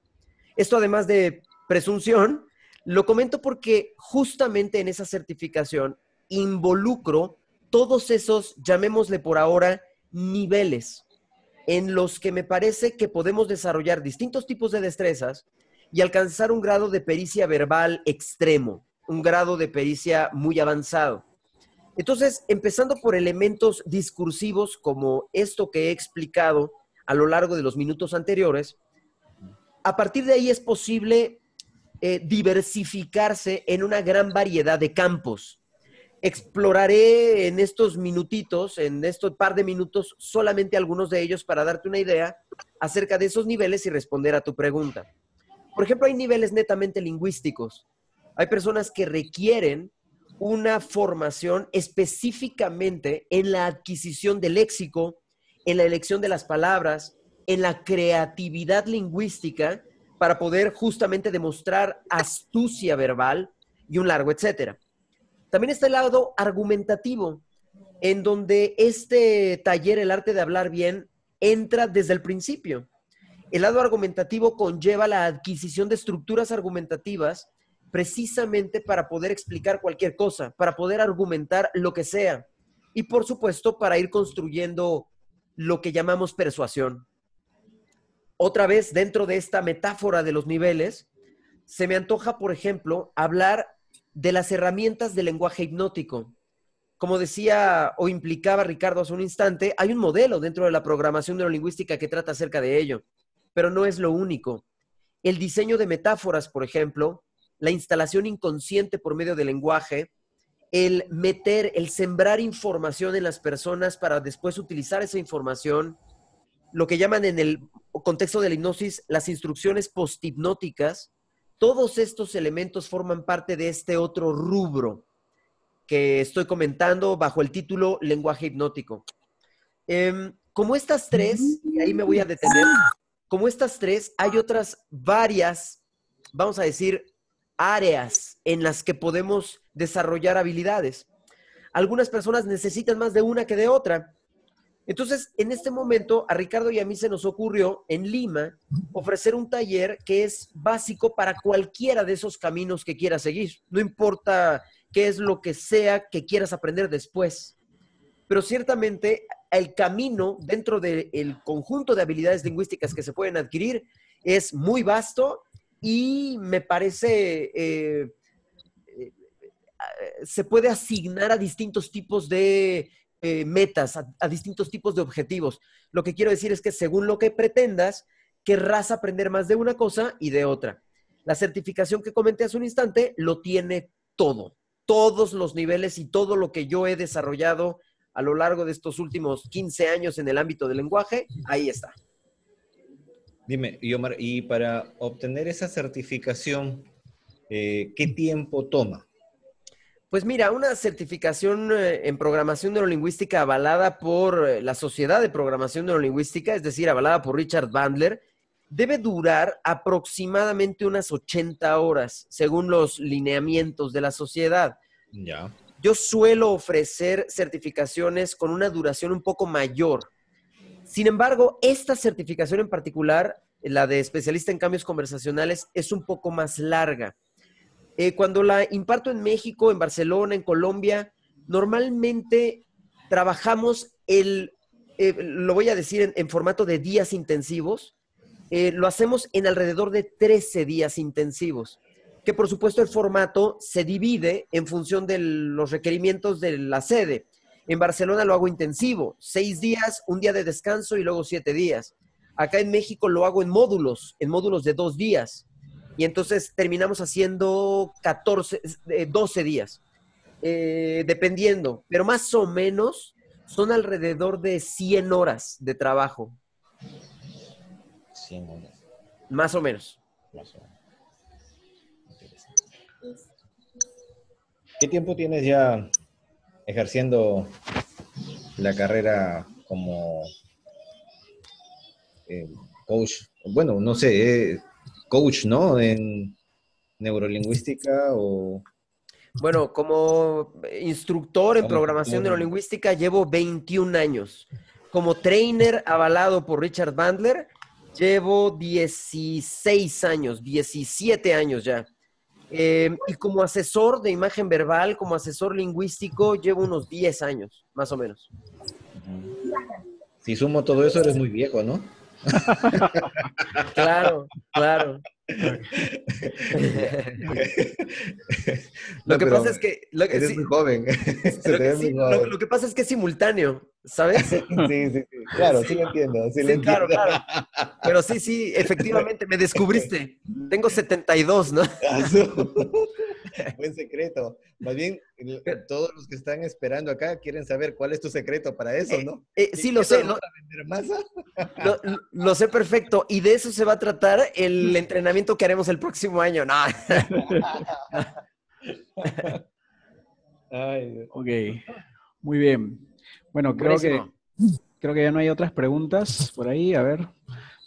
Esto, además de presunción, lo comento porque justamente en esa certificación involucro todos esos, llamémosle por ahora, niveles en los que me parece que podemos desarrollar distintos tipos de destrezas y alcanzar un grado de pericia verbal extremo, un grado de pericia muy avanzado. Entonces, empezando por elementos discursivos como esto que he explicado a lo largo de los minutos anteriores, a partir de ahí es posible diversificarse en una gran variedad de campos. Exploraré en estos minutitos, en estos par de minutos, solamente algunos de ellos para darte una idea acerca de esos niveles y responder a tu pregunta. Por ejemplo, hay niveles netamente lingüísticos. Hay personas que requieren una formación específicamente en la adquisición del léxico, en la elección de las palabras, en la creatividad lingüística para poder justamente demostrar astucia verbal y un largo etcétera. También está el lado argumentativo, en donde este taller, el arte de hablar bien, entra desde el principio. El lado argumentativo conlleva la adquisición de estructuras argumentativas precisamente para poder explicar cualquier cosa, para poder argumentar lo que sea. Y por supuesto, para ir construyendo lo que llamamos persuasión. Otra vez, dentro de esta metáfora de los niveles, se me antoja, por ejemplo, hablar de las herramientas del lenguaje hipnótico. Como decía o implicaba Ricardo hace un instante, hay un modelo dentro de la programación neurolingüística que trata acerca de ello, pero no es lo único. El diseño de metáforas, por ejemplo, la instalación inconsciente por medio del lenguaje, el sembrar información en las personas para después utilizar esa información, lo que llaman en el contexto de la hipnosis las instrucciones posthipnóticas. Todos estos elementos forman parte de este otro rubro que estoy comentando bajo el título lenguaje hipnótico. Como estas tres, y ahí me voy a detener, como estas tres, hay otras varias, vamos a decir, áreas en las que podemos desarrollar habilidades. Algunas personas necesitan más de una que de otra. Entonces, en este momento, a Ricardo y a mí se nos ocurrió en Lima ofrecer un taller que es básico para cualquiera de esos caminos que quieras seguir. No importa qué es lo que sea que quieras aprender después. Pero ciertamente el camino dentro del conjunto de habilidades lingüísticas que se pueden adquirir es muy vasto y me parece se puede asignar a distintos tipos de metas, a distintos tipos de objetivos. Lo que quiero decir es que según lo que pretendas, querrás aprender más de una cosa y de otra. La certificación que comenté hace un instante lo tiene todo, todos los niveles y todo lo que yo he desarrollado a lo largo de estos últimos 15 años en el ámbito del lenguaje, ahí está. Dime, Omar, y para obtener esa certificación, ¿qué tiempo toma? Pues mira, una certificación en programación neurolingüística avalada por la Sociedad de Programación Neurolingüística, es decir, avalada por Richard Bandler, debe durar aproximadamente unas 80 horas, según los lineamientos de la sociedad. Ya. Yo suelo ofrecer certificaciones con una duración un poco mayor. Sin embargo, esta certificación en particular, la de especialista en cambios conversacionales, es un poco más larga. Cuando la imparto en México, en Barcelona, en Colombia, normalmente trabajamos lo voy a decir en formato de días intensivos, lo hacemos en alrededor de 13 días intensivos, que por supuesto el formato se divide en función de los requerimientos de la sede. En Barcelona lo hago intensivo, 6 días, un día de descanso y luego 7 días. Acá en México lo hago en módulos de 2 días. Y entonces terminamos haciendo 12 días, dependiendo, pero más o menos son alrededor de 100 horas de trabajo. 100 horas. Más o menos. Más o menos. ¿Qué tiempo tienes ya ejerciendo la carrera como coach? Bueno, no sé, coach, ¿no? En neurolingüística o... Bueno, como instructor en programación neurolingüística llevo 21 años. Como trainer avalado por Richard Bandler, llevo 16 años, 17 años ya. Y como asesor de imagen verbal, como asesor lingüístico, llevo unos 10 años, más o menos. Si sumo todo eso, eres muy viejo, ¿no? Claro, claro. Lo No, que pero pasa es que... eres sí, muy joven. Se te ve sí, muy joven. lo que pasa es que es simultáneo, ¿sabes? Sí, sí, sí. Claro, sí Sí, lo entiendo, sí lo sí, claro, entiendo. claro. Pero sí, sí, efectivamente, me descubriste. Tengo 72, ¿no? Buen secreto. Más bien, todos los que están esperando acá quieren saber cuál es tu secreto para eso, ¿no? Sí, ¿Qué lo sé, nos vas a vender masa? lo sé perfecto. Y de eso se va a tratar el entrenamiento que haremos el próximo año. No. Ay, Dios. Ok, muy bien. Bueno, Buenísimo. creo que ya no hay otras preguntas por ahí. A ver.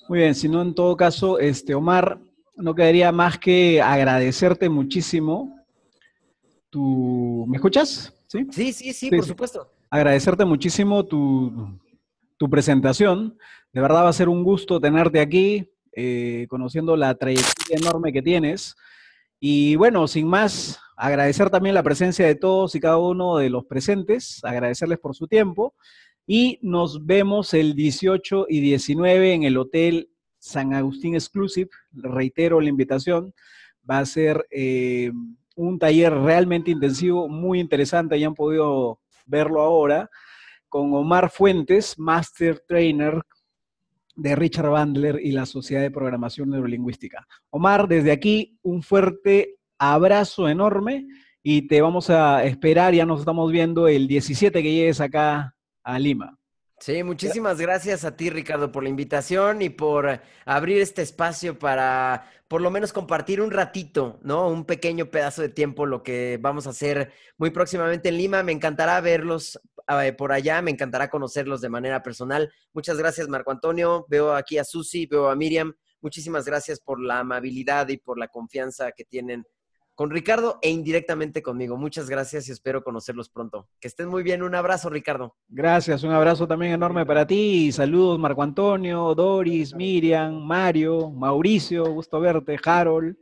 Muy bien, si no, en todo caso, Omar, no quedaría más que agradecerte muchísimo ¿Me escuchas? ¿Sí? Sí, sí, sí, Sí, por sí. supuesto. Agradecerte muchísimo tu presentación. De verdad va a ser un gusto tenerte aquí, conociendo la trayectoria enorme que tienes. Y bueno, sin más, agradecer también la presencia de todos y cada uno de los presentes, agradecerles por su tiempo y nos vemos el 18 y 19 en el Hotel San Agustín Exclusive. Reitero la invitación, va a ser un taller realmente intensivo, muy interesante, ya han podido verlo ahora, con Omar Fuentes, Master Trainer de Richard Bandler y la Sociedad de Programación Neurolingüística. Omar, desde aquí un fuerte abrazo enorme y te vamos a esperar, ya nos estamos viendo el 17 que llegues acá a Lima. Sí, muchísimas gracias a ti, Ricardo, por la invitación y por abrir este espacio para por lo menos compartir un ratito, ¿no? Un pequeño pedazo de tiempo, lo que vamos a hacer muy próximamente en Lima. Me encantará verlos por allá, me encantará conocerlos de manera personal. Muchas gracias, Marco Antonio. Veo aquí a Susi, veo a Miriam. Muchísimas gracias por la amabilidad y por la confianza que tienen con Ricardo e indirectamente conmigo. Muchas gracias y espero conocerlos pronto. Que estén muy bien. Un abrazo, Ricardo. Gracias, un abrazo también enorme para ti. Saludos, Marco Antonio, Doris, Miriam, Mario, Mauricio, gusto verte, Harold,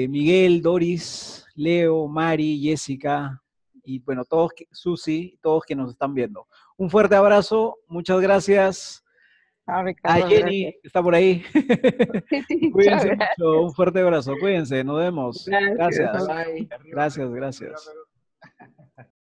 Miguel, Doris, Leo, Mari, Jessica y bueno, todos, Susi, todos que nos están viendo. Un fuerte abrazo, muchas gracias. Ah, A Ricardo, Jenny, gracias. que está por ahí. Chao, Cuídense gracias. mucho, un fuerte abrazo, cuídense, nos vemos. Gracias. Gracias, Bye bye. gracias, gracias.